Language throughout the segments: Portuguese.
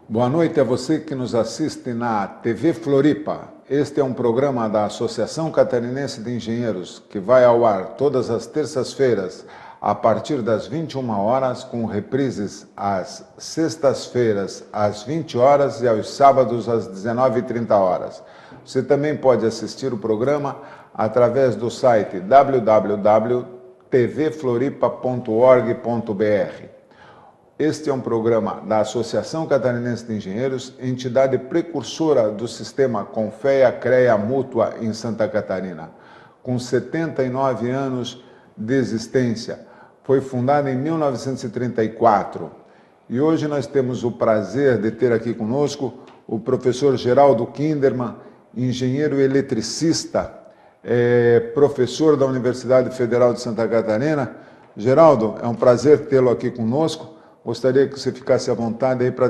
Boa noite a você que nos assiste na TV Floripa. Este é um programa da Associação Catarinense de Engenheiros que vai ao ar todas as terças-feiras a partir das 21 horas, com reprises às sextas-feiras às 20 horas e aos sábados às 19h30. Você também pode assistir o programa através do site www.tvfloripa.org.br. Este é um programa da Associação Catarinense de Engenheiros, entidade precursora do sistema Confea-CREA Mútua em Santa Catarina. Com 79 anos de existência, foi fundada em 1934. E hoje nós temos o prazer de ter aqui conosco o professor Geraldo Kindermann, engenheiro eletricista, professor da Universidade Federal de Santa Catarina. Geraldo, é um prazer tê-lo aqui conosco. Gostaria que você ficasse à vontade aí para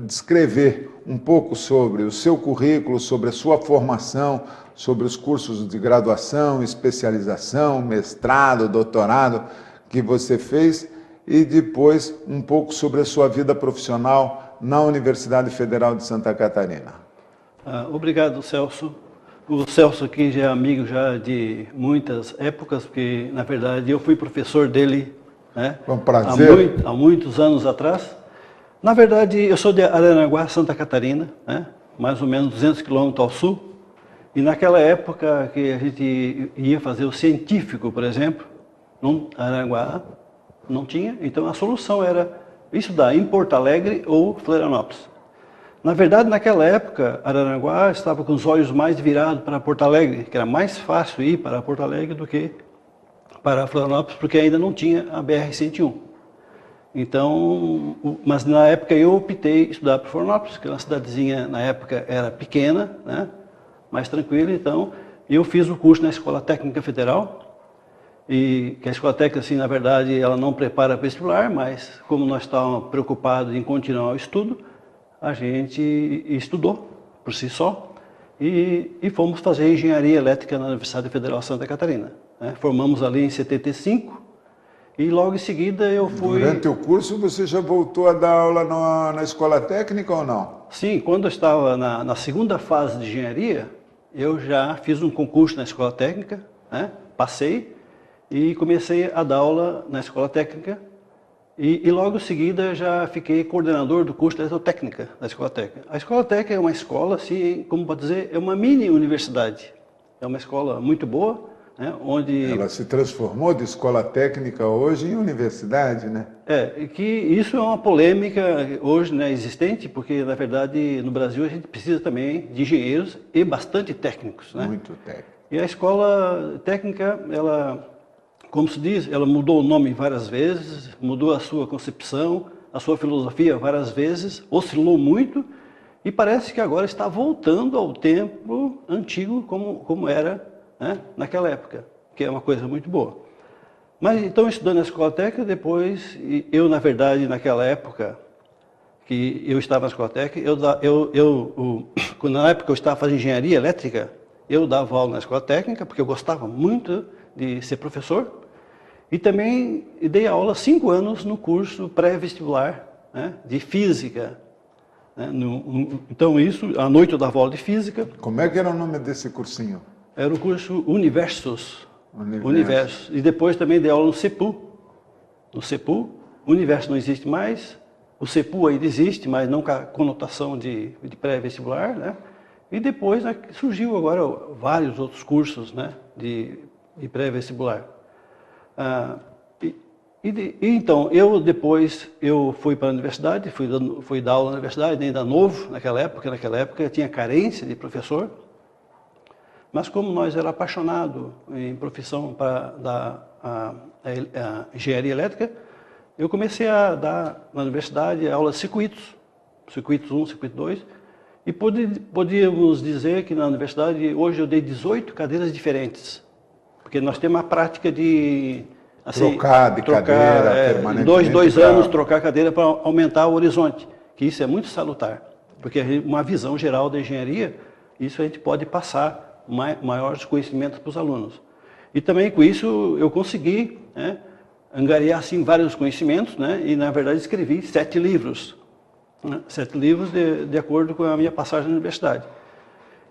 descrever um pouco sobre o seu currículo, sobre a sua formação, sobre os cursos de graduação, especialização, mestrado, doutorado que você fez e depois um pouco sobre a sua vida profissional na Universidade Federal de Santa Catarina. Obrigado, Celso. O Celso aqui já é amigo já de muitas épocas, porque, na verdade, eu fui professor dele, né? É um prazer. Há muitos anos atrás. Na verdade, eu sou de Araranguá, Santa Catarina, né? Mais ou menos 200 quilômetros ao sul. E naquela época que a gente ia fazer o científico, por exemplo, Araranguá não tinha. Então a solução era estudar em Porto Alegre ou Florianópolis. Na verdade, naquela época, Araranguá estava com os olhos mais virados para Porto Alegre, que era mais fácil ir para Porto Alegre do que para Florianópolis, porque ainda não tinha a BR-101. Então, mas na época eu optei estudar para Florianópolis, que a cidadezinha na época era pequena, né, mais tranquila. Então, eu fiz o curso na Escola Técnica Federal, e que a Escola Técnica, assim, na verdade, ela não prepara para vestibular, mas como nós estávamos preocupados em continuar o estudo, a gente estudou por si só e fomos fazer engenharia elétrica na Universidade Federal de Santa Catarina. Formamos ali em 75 e logo em seguida eu fui... Durante o curso você já voltou a dar aula na escola técnica ou não? Sim, quando eu estava na segunda fase de engenharia, eu já fiz um concurso na escola técnica, né? Passei e comecei a dar aula na escola técnica e logo em seguida já fiquei coordenador do curso de eletrotécnica da escola técnica. A escola técnica é uma escola, assim, como pode dizer, é uma mini universidade. É uma escola muito boa, onde... Ela se transformou de escola técnica hoje em universidade, né? Que isso é uma polêmica hoje, né, existente, porque na verdade no Brasil a gente precisa também de engenheiros e bastante técnicos, né? Muito técnico. E a escola técnica, ela, como se diz, ela mudou o nome várias vezes, mudou a sua concepção, a sua filosofia várias vezes, oscilou muito e parece que agora está voltando ao tempo antigo como era, né, naquela época, que é uma coisa muito boa. Mas então, estudando na escola técnica, depois, eu na verdade, naquela época que eu estava na escola técnica, na época que eu estava fazendo engenharia elétrica, eu dava aula na escola técnica, porque eu gostava muito de ser professor, e também dei aula 5 anos no curso pré-vestibular, né, de física. Então, isso, à noite eu dava aula de física. Como é que era o nome desse cursinho? Era o curso Universos. E depois também dei aula no CEPU. No CEPU, o Universo não existe mais, o CEPU ainda existe, mas não com a conotação de pré-vestibular, né? E depois, né, surgiu agora vários outros cursos, né, de pré-vestibular. Então, depois eu fui para a universidade, fui dar aula na universidade, ainda novo naquela época tinha carência de professor. Mas como nós éramos apaixonados em profissão da engenharia elétrica, eu comecei a dar na universidade aula de circuitos 1, circuito 2, e podíamos dizer que na universidade hoje eu dei 18 cadeiras diferentes, porque nós temos a prática de assim, trocar cadeira permanentemente. Em 2 anos trocar a cadeira para aumentar o horizonte, que isso é muito salutar, porque uma visão geral da engenharia, isso a gente pode passar maiores conhecimentos para os alunos. E também com isso eu consegui, né, angariar assim, vários conhecimentos, né, e na verdade escrevi 7 livros. né? 7 livros de acordo com a minha passagem na universidade.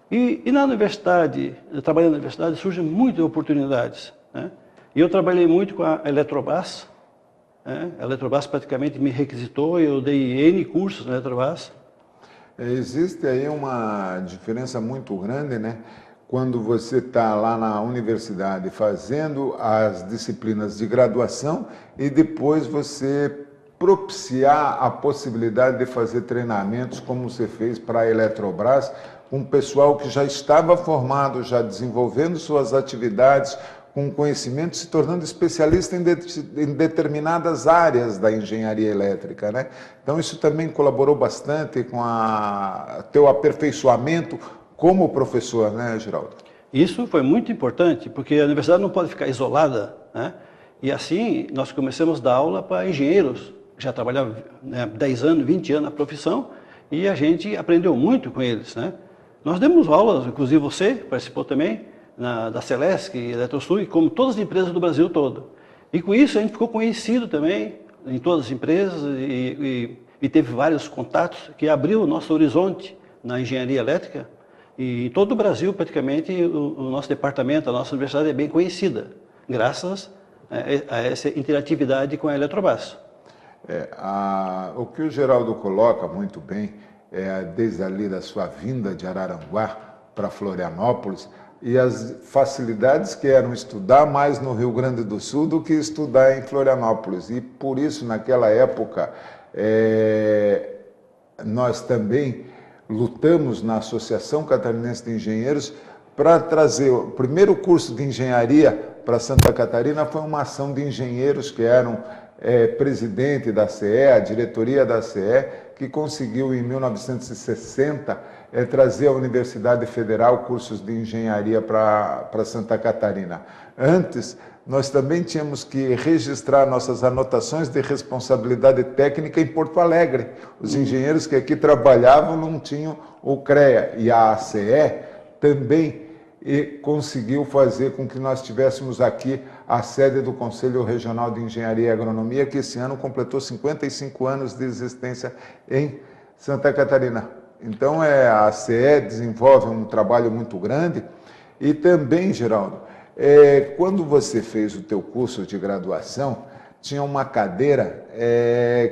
E na universidade, trabalhando na universidade, surgem muitas oportunidades, né? E eu trabalhei muito com a Eletrobras, né? A Eletrobras praticamente me requisitou, eu dei N cursos na Eletrobras. Existe aí uma diferença muito grande, né? Quando você está lá na universidade fazendo as disciplinas de graduação e depois você propiciar a possibilidade de fazer treinamentos como você fez para a Eletrobras, com um pessoal que já estava formado, já desenvolvendo suas atividades, com conhecimento, se tornando especialista em determinadas áreas da engenharia elétrica, né? Então isso também colaborou bastante com teu aperfeiçoamento como professor, né, Geraldo? Isso foi muito importante, porque a universidade não pode ficar isolada, né? E assim nós começamos a dar aula para engenheiros, já trabalhavam, né, 10 anos, 20 anos na profissão, e a gente aprendeu muito com eles, né? Nós demos aulas, inclusive você participou também, da Celesc, Eletrosul, e como todas as empresas do Brasil todo. E com isso a gente ficou conhecido também em todas as empresas e teve vários contatos que abriu o nosso horizonte na engenharia elétrica. E em todo o Brasil, praticamente, o nosso departamento, a nossa universidade é bem conhecida, graças a essa interatividade com a Eletrobras. O que o Geraldo coloca muito bem, desde ali da sua vinda de Araranguá para Florianópolis, e as facilidades que eram estudar mais no Rio Grande do Sul do que estudar em Florianópolis. E por isso, naquela época, nós também lutamos na Associação Catarinense de Engenheiros para trazer o primeiro curso de engenharia para Santa Catarina. Foi uma ação de engenheiros que eram presidente da CE, a diretoria da CE, que conseguiu em 1960 trazer à Universidade Federal cursos de engenharia para Santa Catarina. Antes, nós também tínhamos que registrar nossas anotações de responsabilidade técnica em Porto Alegre. Os engenheiros que aqui trabalhavam não tinham o CREA, e a ACE também conseguiu fazer com que nós tivéssemos aqui a sede do Conselho Regional de Engenharia e Agronomia, que esse ano completou 55 anos de existência em Santa Catarina. Então, a CE desenvolve um trabalho muito grande. E também, Geraldo, quando você fez o teu curso de graduação, tinha uma cadeira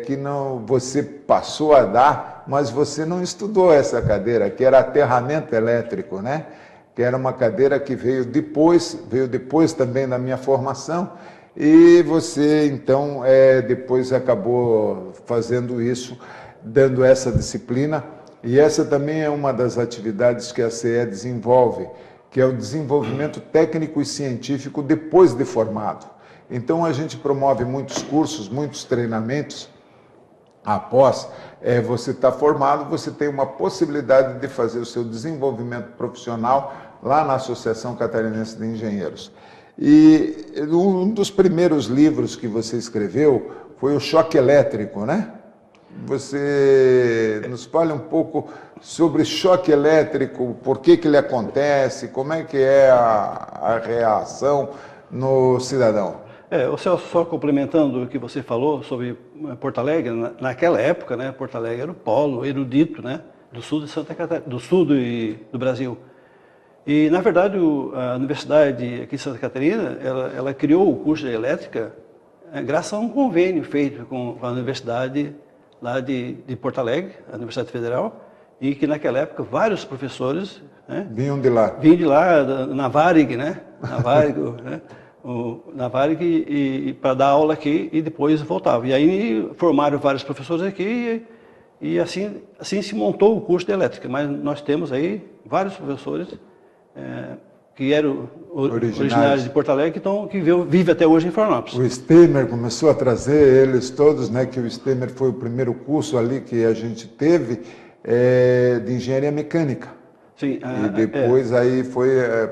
que você passou a dar, mas você não estudou essa cadeira, que era aterramento elétrico, né? Que era uma cadeira que veio depois também da minha formação, e você, então, depois acabou fazendo isso, dando essa disciplina, e essa também é uma das atividades que a CE desenvolve, que é o desenvolvimento técnico e científico depois de formado. Então, a gente promove muitos cursos, muitos treinamentos. Após você estar formado, você tem uma possibilidade de fazer o seu desenvolvimento profissional lá na Associação Catarinense de Engenheiros. E um dos primeiros livros que você escreveu foi o Choque Elétrico, né? Você nos fala um pouco sobre choque elétrico, por que ele acontece, como é que é a reação no cidadão. O Celso, só complementando o que você falou sobre Porto Alegre, naquela época, né, Porto Alegre era o polo erudito, né, do sul de Santa Catarina, do sul do Brasil. E, na verdade, a universidade aqui de Santa Catarina, ela criou o curso de elétrica graças a um convênio feito com a universidade lá de Porto Alegre, a Universidade Federal, e que naquela época vários professores, né, vinham de lá, na Varig, né, na Varig, para dar aula aqui, e depois voltavam. E aí formaram vários professores aqui, e assim se montou o curso de elétrica. Mas nós temos aí vários professores que eram originários de Porto Alegre, que vivem até hoje em Florianópolis. O Stemer começou a trazer eles todos, né, que o Stemer foi o primeiro curso ali que a gente teve de engenharia mecânica. Sim, e depois aí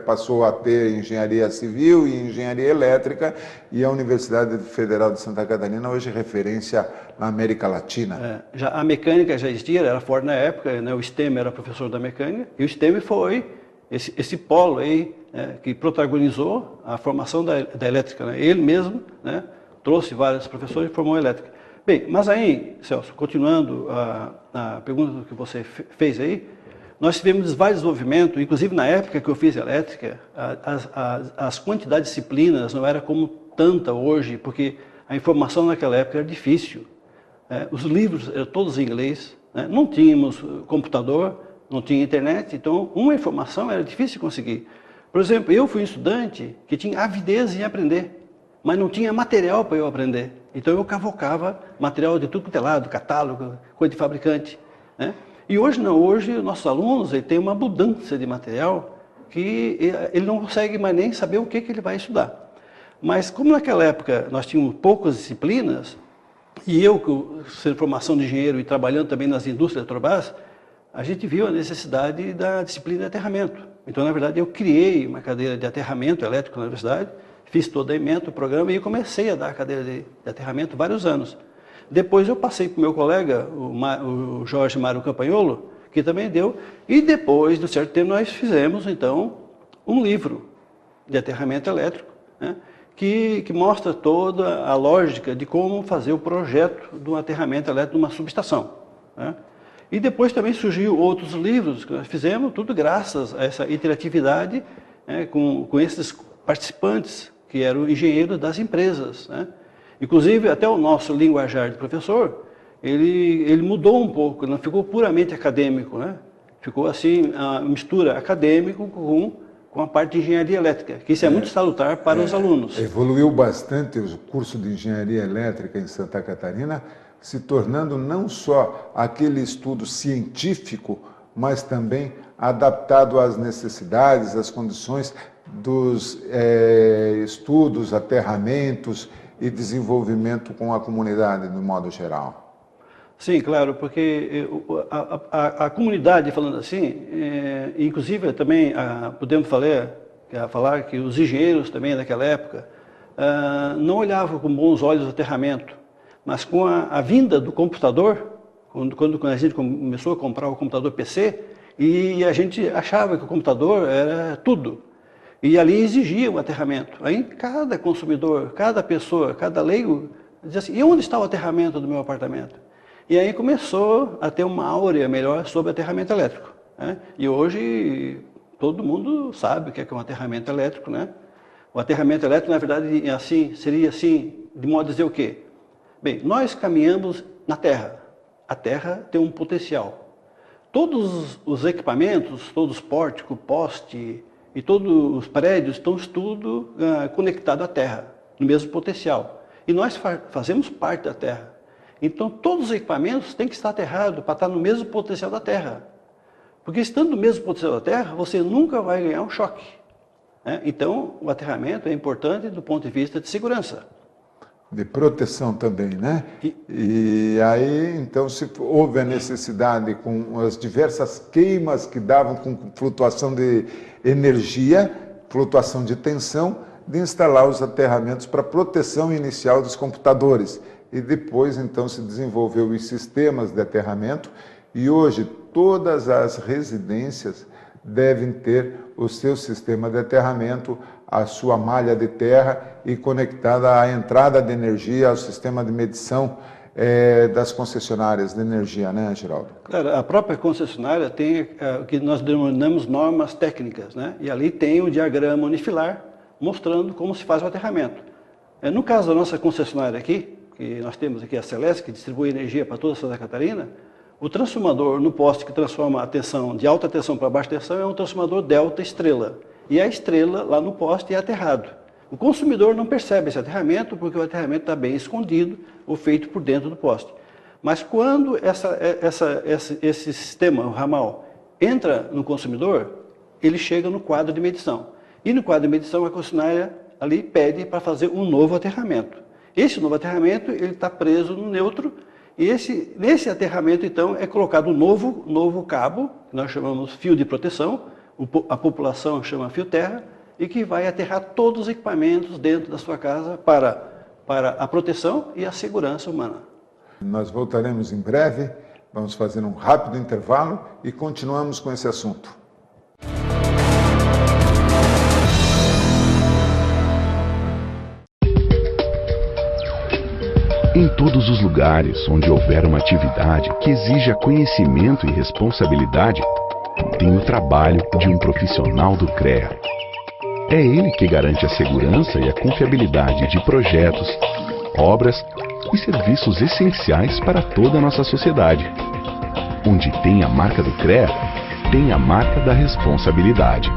passou a ter engenharia civil e engenharia elétrica, e a Universidade Federal de Santa Catarina hoje é referência na América Latina. Já a mecânica já existia, era forte na época, né, o Stemer era professor da mecânica, e o Stemer foi esse polo aí, que protagonizou a formação da elétrica, né? Ele mesmo, né, trouxe vários professores e formou a elétrica. Bem, mas aí, Celso, continuando a pergunta que você fez aí, nós tivemos vários desenvolvimentos, inclusive na época que eu fiz elétrica, as quantidades de disciplinas não era como tanta hoje, porque a informação naquela época era difícil. Os livros eram todos em inglês, né? Não tínhamos computador, não tinha internet, então uma informação era difícil de conseguir. Por exemplo, eu fui um estudante que tinha avidez em aprender, mas não tinha material para eu aprender. Então eu cavocava material de tudo quanto é lado, catálogo, coisa de fabricante, né? E hoje não, hoje nossos alunos têm uma abundância de material que ele não consegue mais nem saber o que ele vai estudar. Mas como naquela época nós tínhamos poucas disciplinas, e eu, sendo formação de engenheiro e trabalhando também nas indústrias da Eletrobras, a gente viu a necessidade da disciplina de aterramento. Então, na verdade, eu criei uma cadeira de aterramento elétrico na universidade, fiz todo o emento, o programa, e comecei a dar a cadeira de aterramento vários anos. Depois eu passei para o meu colega, o Jorge Mário Campagnolo, que também deu, e depois, de um certo tempo, nós fizemos, então, um livro de aterramento elétrico, né, que mostra toda a lógica de como fazer o projeto do aterramento elétrico de uma subestação, né. E depois também surgiu outros livros que nós fizemos, tudo graças a essa interatividade, né, com esses participantes, que eram engenheiros das empresas, né. Inclusive, até o nosso linguajar de professor, ele mudou um pouco, não ficou puramente acadêmico, né? Ficou assim, a mistura acadêmico com a parte de engenharia elétrica, que isso é muito salutar para os alunos. Evoluiu bastante o curso de engenharia elétrica em Santa Catarina, se tornando não só aquele estudo científico, mas também adaptado às necessidades, às condições dos estudos, aterramentos e desenvolvimento com a comunidade, de modo geral. Sim, claro, porque a comunidade, falando assim, inclusive também podemos falar que os engenheiros também naquela época não olhavam com bons olhos o aterramento, mas com a vinda do computador, quando a gente começou a comprar o computador PC, e a gente achava que o computador era tudo. E ali exigia o aterramento. Aí cada consumidor, cada pessoa, cada leigo dizia assim, e onde está o aterramento do meu apartamento? E aí começou a ter uma áurea melhor sobre aterramento elétrico, né? E hoje todo mundo sabe o que é um aterramento elétrico, né? O aterramento elétrico, na verdade, seria assim, de modo a dizer o quê? Bem, nós caminhamos na Terra. A Terra tem um potencial. Todos os equipamentos, todos os pórticos, poste, e todos os prédios estão tudo conectados à Terra, no mesmo potencial. E nós fazemos parte da Terra. Então, todos os equipamentos têm que estar aterrados para estar no mesmo potencial da Terra. Porque estando no mesmo potencial da Terra, você nunca vai ganhar um choque, né? Então, o aterramento é importante do ponto de vista de segurança. De proteção também, né? E aí, então, se houve a necessidade, com as diversas queimas que davam com flutuação de energia, flutuação de tensão, de instalar os aterramentos para proteção inicial dos computadores. E depois, então, se desenvolveu os sistemas de aterramento, e hoje todas as residências devem ter o seu sistema de aterramento, a sua malha de terra e conectada à entrada de energia, ao sistema de medição das concessionárias de energia, né, Geraldo? Claro, a própria concessionária tem o que nós denominamos normas técnicas, né? E ali tem o diagrama unifilar mostrando como se faz o aterramento. No caso da nossa concessionária aqui, que nós temos aqui a Celesc, que distribui energia para toda Santa Catarina, o transformador no poste que transforma a tensão de alta tensão para baixa tensão é um transformador delta estrela. E a estrela lá no poste é aterrado. O consumidor não percebe esse aterramento porque o aterramento está bem escondido ou feito por dentro do poste. Mas quando esse sistema, o ramal, entra no consumidor, ele chega no quadro de medição. E no quadro de medição, a concessionária ali pede para fazer um novo aterramento. Esse novo aterramento ele está preso no neutro. E nesse aterramento, então, é colocado um novo cabo, que nós chamamos fio de proteção, a população chama fio terra, e que vai aterrar todos os equipamentos dentro da sua casa para a proteção e a segurança humana. Nós voltaremos em breve, vamos fazer um rápido intervalo e continuamos com esse assunto. Em todos os lugares onde houver uma atividade que exija conhecimento e responsabilidade, tem o trabalho de um profissional do CREA. É ele que garante a segurança e a confiabilidade de projetos, obras e serviços essenciais para toda a nossa sociedade. Onde tem a marca do CREA, tem a marca da responsabilidade.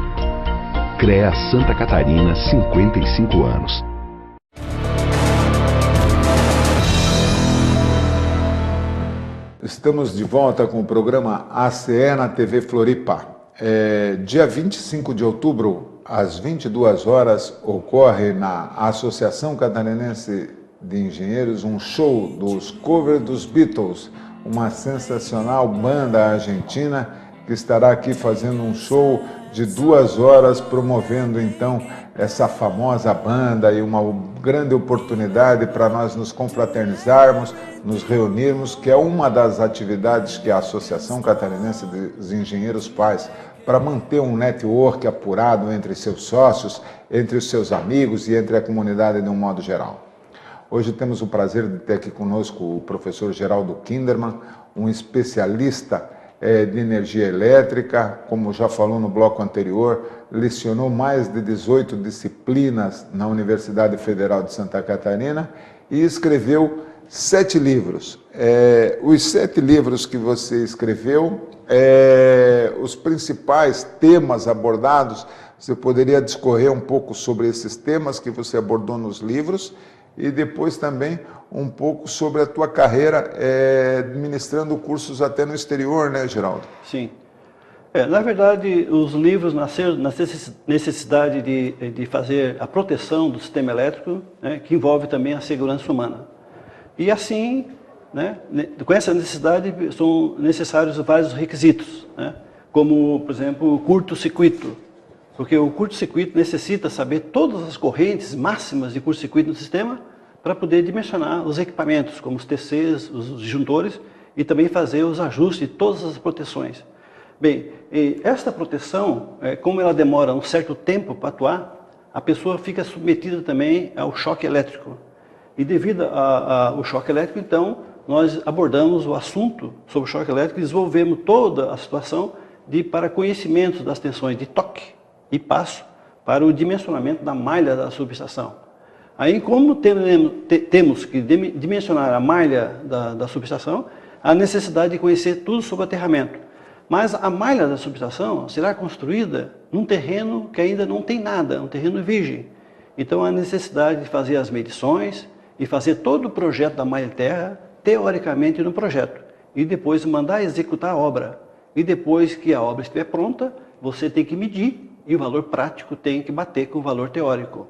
CREA Santa Catarina, 55 anos. Estamos de volta com o programa ACE na TV Floripa. Dia 25 de outubro, às 22 horas, ocorre na Associação Catarinense de Engenheiros um show dos covers dos Beatles, uma sensacional banda argentina que estará aqui fazendo um show de 2 horas, promovendo então essa famosa banda e uma grande oportunidade para nós nos confraternizarmos, nos reunirmos, que é uma das atividades que a Associação Catarinense dos Engenheiros faz para manter um network apurado entre seus sócios, entre os seus amigos e entre a comunidade de um modo geral. Hoje temos o prazer de ter aqui conosco o professor Geraldo Kindermann, um especialista de energia elétrica, como já falou no bloco anterior, lecionou mais de 18 disciplinas na Universidade Federal de Santa Catarina e escreveu 7 livros. Os 7 livros que você escreveu, os principais temas abordados, você poderia discorrer um pouco sobre esses temas que você abordou nos livros e depois também um pouco sobre a tua carreira ministrando cursos até no exterior, né, Geraldo? Sim. Na verdade, os livros nasceram na necessidade de fazer a proteção do sistema elétrico, né, que envolve também a segurança humana. E assim, né, com essa necessidade, são necessários vários requisitos, né, como, por exemplo, o curto-circuito, porque o curto-circuito necessita saber todas as correntes máximas de curto-circuito no sistema para poder dimensionar os equipamentos, como os TCs, os disjuntores, e também fazer os ajustes de todas as proteções. Bem, esta proteção, como ela demora um certo tempo para atuar, a pessoa fica submetida também ao choque elétrico. E devido ao choque elétrico, então, nós abordamos o assunto sobre o choque elétrico e desenvolvemos toda a situação para conhecimento das tensões de toque e passo para o dimensionamento da malha da subestação. Aí, como temos que dimensionar a malha da subestação, há necessidade de conhecer tudo sobre aterramento. Mas a malha da subestação será construída num terreno que ainda não tem nada, um terreno virgem. Então, há necessidade de fazer as medições e fazer todo o projeto da malha de terra, teoricamente, no projeto. E depois mandar executar a obra. E depois que a obra estiver pronta, você tem que medir e o valor prático tem que bater com o valor teórico.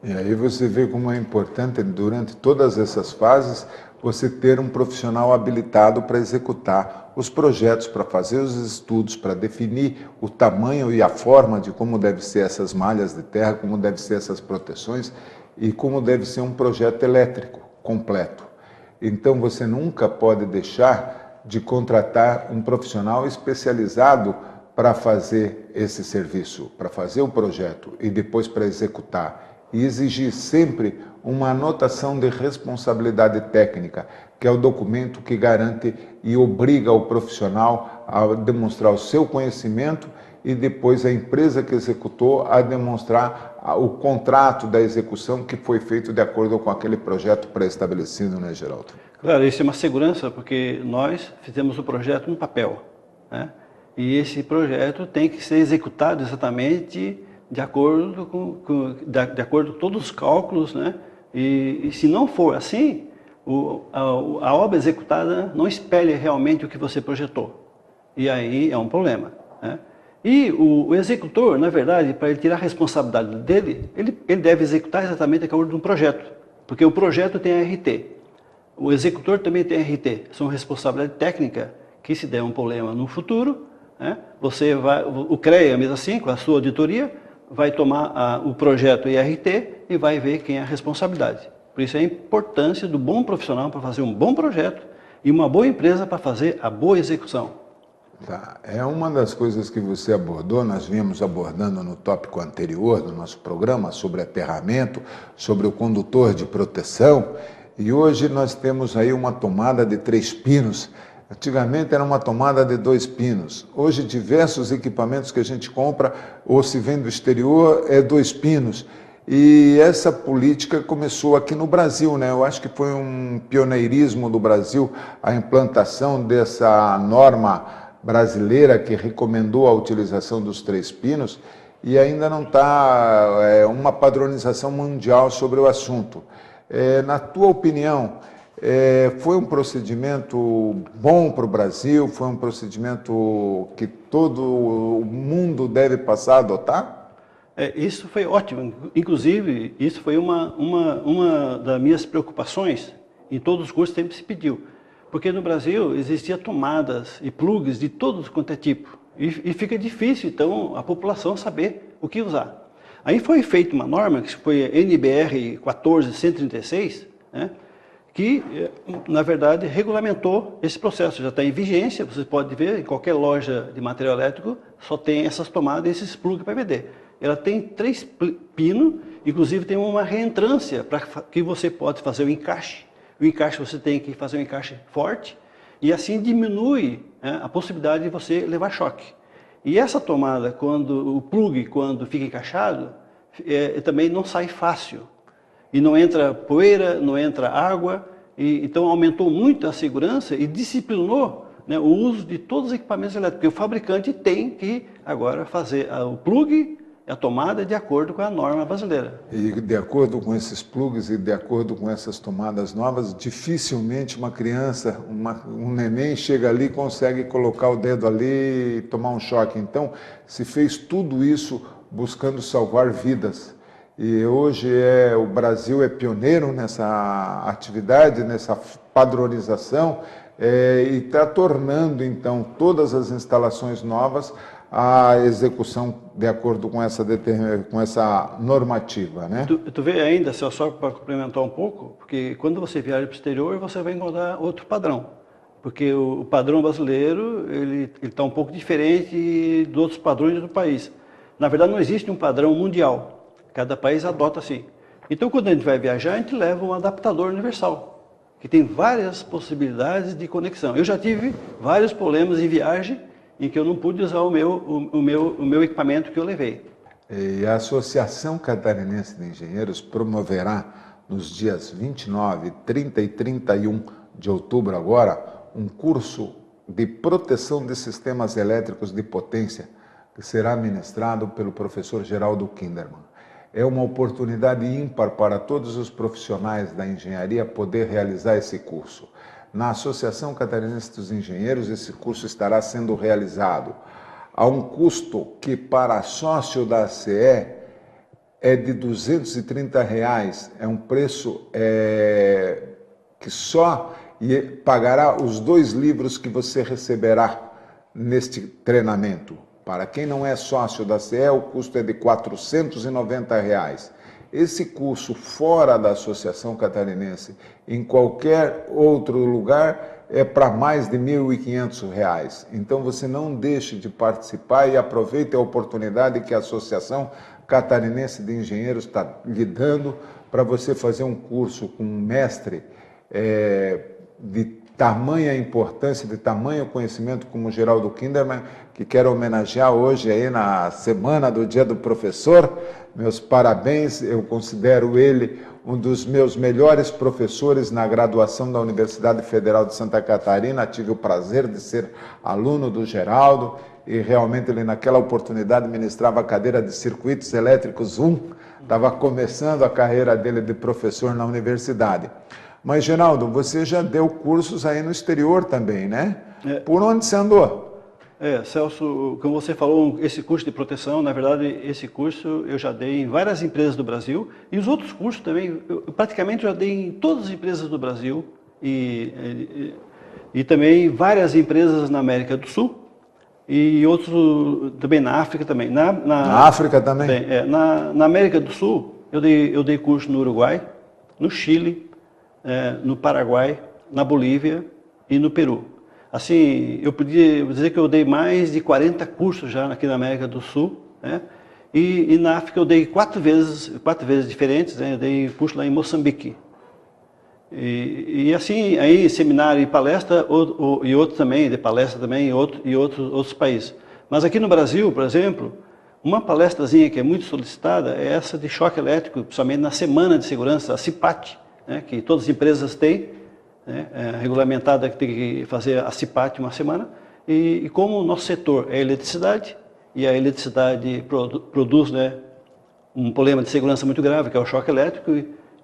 E aí você vê como é importante, durante todas essas fases, você ter um profissional habilitado para executar os projetos, para fazer os estudos, para definir o tamanho e a forma de como deve ser essas malhas de terra, como deve ser essas proteções e como deve ser um projeto elétrico completo. Então você nunca pode deixar de contratar um profissional especializado para fazer esse serviço, para fazer o projeto e depois para executar. E exigir sempre uma anotação de responsabilidade técnica, que é o documento que garante e obriga o profissional a demonstrar o seu conhecimento e depois a empresa que executou a demonstrar o contrato da execução que foi feito de acordo com aquele projeto pré-estabelecido, né, Geraldo? Claro, isso é uma segurança, porque nós fizemos o projeto no papel, né? E esse projeto tem que ser executado exatamente de acordo com todos os cálculos, né? E se não for assim, a obra executada não espelha realmente o que você projetou. E aí é um problema, né? E o executor, na verdade, para ele tirar a responsabilidade dele, ele deve executar exatamente de acordo com o projeto. Porque o projeto tem RT. O executor também tem RT. São responsabilidade técnica que, se der um problema no futuro, né, o CREA, mesmo assim, com a sua auditoria, vai tomar o projeto IRT e vai ver quem é a responsabilidade. Por isso a importância do bom profissional para fazer um bom projeto e uma boa empresa para fazer a boa execução. Tá. É uma das coisas que você abordou, nós vínhamos abordando no tópico anterior do nosso programa, sobre aterramento, sobre o condutor de proteção, E hoje nós temos aí uma tomada de 3 pinos. Antigamente era uma tomada de 2 pinos. Hoje diversos equipamentos que a gente compra ou se vem do exterior é 2 pinos. E essa política começou aqui no Brasil, né? Eu acho que foi um pioneirismo do Brasil a implantação dessa norma brasileira que recomendou a utilização dos 3 pinos e ainda não está uma padronização mundial sobre o assunto. Na tua opinião, foi um procedimento bom para o Brasil? Foi um procedimento que todo o mundo deve passar a adotar? Isso foi ótimo. Inclusive, isso foi uma das minhas preocupações. Em todos os cursos sempre se pediu. Porque no Brasil existiam tomadas e plugs de todos quanto é tipo. E fica difícil, então, a população saber o que usar. Aí foi feita uma norma, que foi a NBR 14136, né, que, na verdade, regulamentou esse processo. Já está em vigência, você pode ver, em qualquer loja de material elétrico, só tem essas tomadas e esses plugs para vender. Ela tem 3 pinos, inclusive tem uma reentrância para que você pode fazer o encaixe. O encaixe você tem que fazer um encaixe forte e assim diminui, né, a possibilidade de você levar choque. E essa tomada, quando fica encaixado, também não sai fácil. E não entra poeira, não entra água, então aumentou muito a segurança e disciplinou, né, o uso de todos os equipamentos elétricos, porque o fabricante tem que agora fazer o plug, a tomada de acordo com a norma brasileira. E de acordo com esses plugs e de acordo com essas tomadas novas, dificilmente uma criança, um neném chega ali e consegue colocar o dedo ali e tomar um choque. Então, se fez tudo isso buscando salvar vidas. E hoje o Brasil é pioneiro nessa atividade, nessa padronização, e está tornando, então, todas as instalações novas a execução de acordo com essa normativa, né? Tu vê ainda, só para complementar um pouco, porque quando você viaja para o exterior, você vai encontrar outro padrão. Porque o padrão brasileiro, ele está um pouco diferente dos outros padrões do país. Na verdade, não existe um padrão mundial. Cada país adota assim. Então, quando a gente vai viajar, a gente leva um adaptador universal, que tem várias possibilidades de conexão. Eu já tive vários problemas em viagem em que eu não pude usar o meu equipamento que eu levei. E a Associação Catarinense de Engenheiros promoverá nos dias 29, 30 e 31 de outubro agora um curso de proteção de sistemas elétricos de potência que será ministrado pelo professor Geraldo Kinderman. É uma oportunidade ímpar para todos os profissionais da engenharia poder realizar esse curso. Na Associação Catarinense dos Engenheiros, esse curso estará sendo realizado a um custo que, para sócio da ACE, é de R$ 230. É um preço que só pagará os 2 livros que você receberá neste treinamento. Para quem não é sócio da ACE, o custo é de R$ 490. Esse curso fora da Associação Catarinense, em qualquer outro lugar, é para mais de R$ 1.500. Então você não deixe de participar e aproveite a oportunidade que a Associação Catarinense de Engenheiros está lhe dando para você fazer um curso com um mestre de tamanha importância, de tamanho conhecimento como o Geraldo Kinderman, que quero homenagear hoje aí na semana do Dia do Professor. Meus parabéns, eu considero ele um dos meus melhores professores na graduação da Universidade Federal de Santa Catarina. Tive o prazer de ser aluno do Geraldo e realmente ele naquela oportunidade ministrava a cadeira de Circuitos Elétricos 1, estava começando a carreira dele de professor na universidade. Mas, Geraldo, você já deu cursos aí no exterior também, né? Por onde você andou? Celso, como você falou, esse curso de proteção, na verdade, esse curso eu já dei em várias empresas do Brasil e os outros cursos também, eu praticamente já dei em todas as empresas do Brasil e também várias empresas na América do Sul e outros também na África também. Na África também? Na América do Sul, eu dei curso no Uruguai, no Chile, no Paraguai, na Bolívia e no Peru. Assim, eu podia dizer que eu dei mais de 40 cursos já aqui na América do Sul, né? E na África eu dei 4 vezes diferentes, né? Eu dei curso lá em Moçambique. E assim, aí seminário e palestra, e outro também, de palestra também, e outros países. Mas aqui no Brasil, por exemplo, uma palestrazinha que é muito solicitada é essa de choque elétrico, principalmente na Semana de Segurança, a CIPAT, né, que todas as empresas têm, né, regulamentada que tem que fazer a CIPAT uma semana, e como o nosso setor é eletricidade, e a eletricidade produz, né, um problema de segurança muito grave, que é o choque elétrico,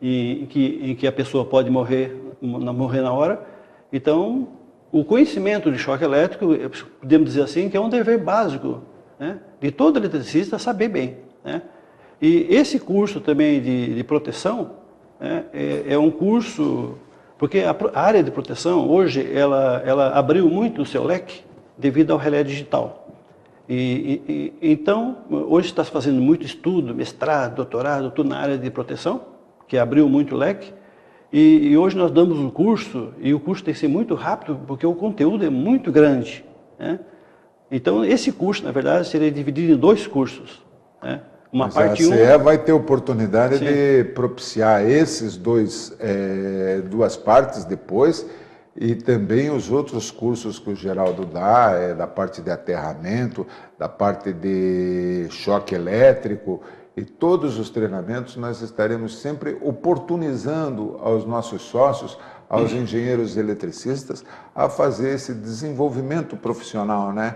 em que a pessoa pode morrer na hora. Então, o conhecimento de choque elétrico, podemos dizer assim, que é um dever básico, né, de todo eletricista saber bem, né? E esse curso também de proteção, né, é um curso, porque a área de proteção, hoje, ela abriu muito o seu leque devido ao relé digital. Então, hoje está se fazendo muito estudo, mestrado, doutorado, tudo na área de proteção, que abriu muito o leque, e hoje nós damos um curso, e o curso tem que ser muito rápido, porque o conteúdo é muito grande, né? Então, esse curso, na verdade, seria dividido em 2 cursos, né? Uma Mas parte a ACE vai ter oportunidade de propiciar esses duas partes depois, e também os outros cursos que o Geraldo dá, da parte de aterramento, da parte de choque elétrico, e todos os treinamentos nós estaremos sempre oportunizando aos nossos sócios, aos engenheiros eletricistas, a fazer esse desenvolvimento profissional, né?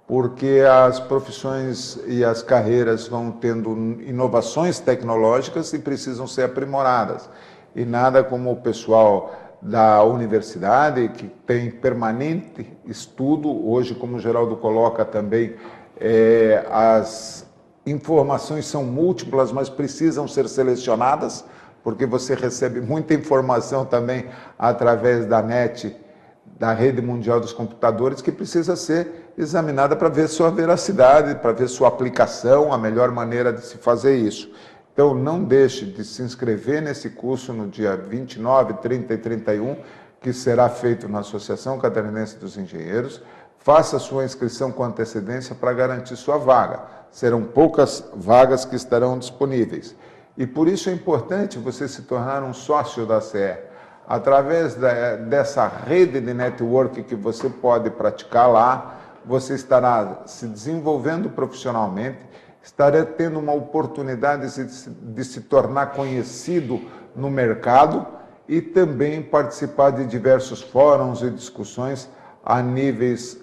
Porque as profissões e as carreiras vão tendo inovações tecnológicas e precisam ser aprimoradas. E nada como o pessoal da universidade, que tem permanente estudo, hoje, como o Geraldo coloca também, as informações são múltiplas, mas precisam ser selecionadas, porque você recebe muita informação também através da net, da rede mundial dos computadores, que precisa ser examinada para ver sua veracidade, para ver sua aplicação, a melhor maneira de se fazer isso. Então, não deixe de se inscrever nesse curso no dia 29, 30 e 31, que será feito na Associação Catarinense dos Engenheiros. Faça sua inscrição com antecedência para garantir sua vaga. Serão poucas vagas que estarão disponíveis. E por isso é importante você se tornar um sócio da ACE. Através dessa rede de network que você pode praticar lá, você estará se desenvolvendo profissionalmente, estará tendo uma oportunidade de se tornar conhecido no mercado e também participar de diversos fóruns e discussões a níveis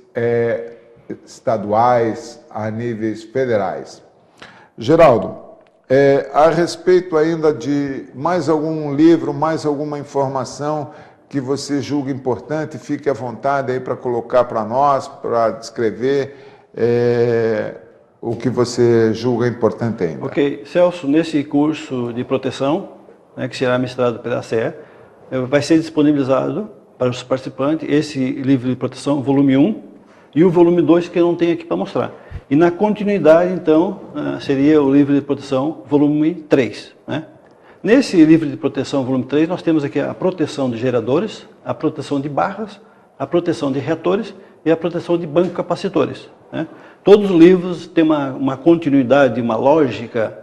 estaduais, a níveis federais. Geraldo, a respeito ainda de mais algum livro, mais alguma informação que você julga importante, fique à vontade aí para colocar para nós, para descrever o que você julga importante ainda. Ok, Celso, nesse curso de proteção, né, que será ministrado pela ACE, vai ser disponibilizado para os participantes esse livro de proteção, volume 1, e o volume 2 que eu não tenho aqui para mostrar. E na continuidade, então, seria o livro de proteção, volume 3. Né? Nesse livro de proteção, volume 3, nós temos aqui a proteção de geradores, a proteção de barras, a proteção de reatores e a proteção de banco capacitores. Né? Todos os livros têm uma continuidade, uma lógica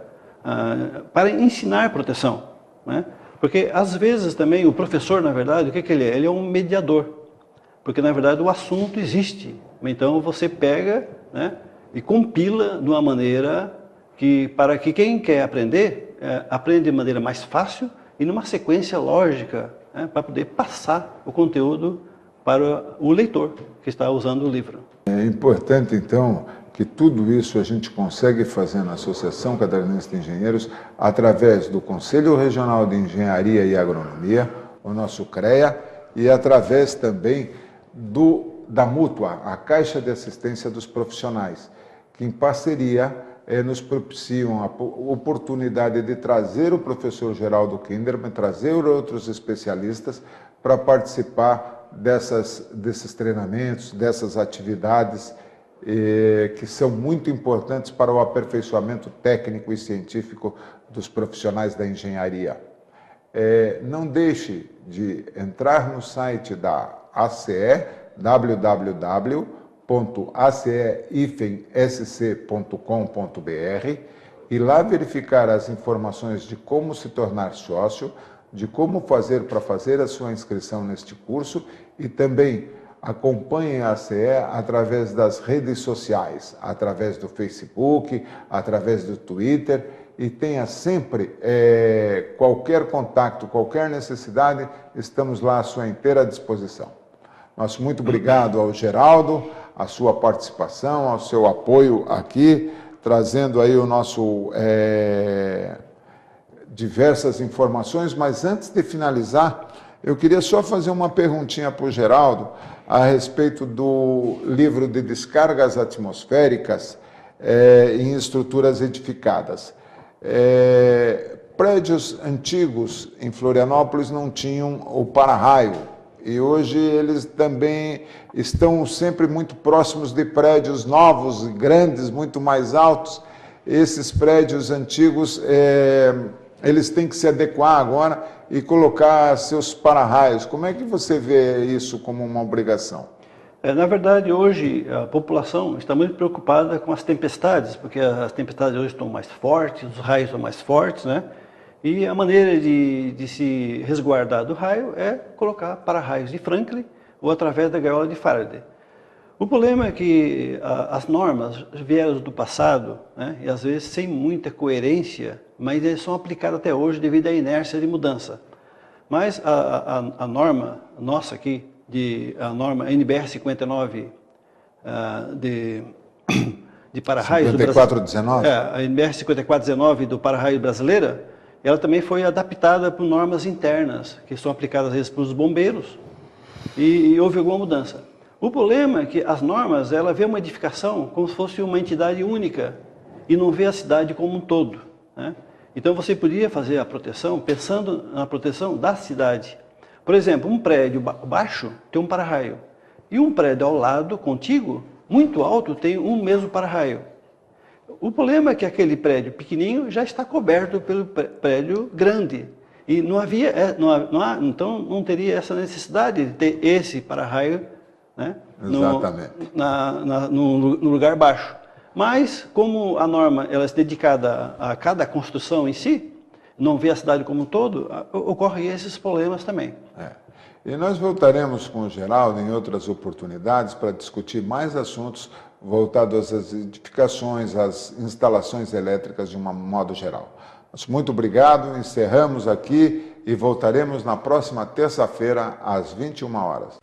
para ensinar proteção. Né? Porque, às vezes, também, o professor, na verdade, o que ele é? Ele é um mediador. Porque, na verdade, o assunto existe. Então, você pega, né, e compila de uma maneira para que quem quer aprender, aprende de maneira mais fácil e numa sequência lógica, né, para poder passar o conteúdo para o leitor que está usando o livro. É importante, então, que tudo isso a gente consegue fazer na Associação Catarinense de Engenheiros através do Conselho Regional de Engenharia e Agronomia, o nosso CREA, e através também da Mútua, a Caixa de Assistência dos Profissionais, que em parceria nos propiciam a oportunidade de trazer o professor Geraldo Kinderman, trazer outros especialistas para participar desses treinamentos, dessas atividades que são muito importantes para o aperfeiçoamento técnico e científico dos profissionais da engenharia. Não deixe de entrar no site da ACE, www.ace-sc.com.br, e lá verificar as informações de como se tornar sócio. de como fazer para fazer a sua inscrição neste curso e também acompanhem a ACE através das redes sociais, através do Facebook, através do Twitter, e tenha sempre qualquer contato, qualquer necessidade, estamos lá à sua inteira disposição. Nosso muito obrigado ao Geraldo, a sua participação, ao seu apoio aqui, trazendo aí o nosso diversas informações, mas antes de finalizar, eu queria só fazer uma perguntinha para o Geraldo a respeito do livro de descargas atmosféricas em estruturas edificadas. Prédios antigos em Florianópolis não tinham o para-raio e hoje eles também estão sempre muito próximos de prédios novos, grandes, muito mais altos. Esses prédios antigos, eles têm que se adequar agora e colocar seus para-raios. Como é que você vê isso como uma obrigação? Na verdade, hoje a população está muito preocupada com as tempestades, porque as tempestades hoje estão mais fortes, os raios são mais fortes, né? E a maneira de se resguardar do raio é colocar para-raios de Franklin ou através da gaiola de Faraday. O problema é que as normas vieram do passado, né? E às vezes sem muita coerência, mas eles são aplicados até hoje devido à inércia de mudança. Mas a norma nossa aqui, a norma NBR 59 de para-raios do Brasil, 5419? a NBR 5419 do para-raio brasileira, ela também foi adaptada por normas internas, que são aplicadas às vezes para os bombeiros, e houve alguma mudança. O problema é que as normas, ela vê uma edificação como se fosse uma entidade única, e não vê a cidade como um todo, né? Então você podia fazer a proteção pensando na proteção da cidade. Por exemplo, um prédio baixo tem um para-raio. E um prédio ao lado, contíguo, muito alto, tem um mesmo para-raio. O problema é que aquele prédio pequenininho já está coberto pelo prédio grande. E não havia, então não teria essa necessidade de ter esse para-raio, né, no lugar baixo. Mas, como a norma ela é dedicada a cada construção em si, não vê a cidade como um todo, ocorrem esses problemas também. E nós voltaremos com o Geraldo em outras oportunidades para discutir mais assuntos voltados às edificações, às instalações elétricas de um modo geral. Muito obrigado, encerramos aqui e voltaremos na próxima terça-feira às 21 horas.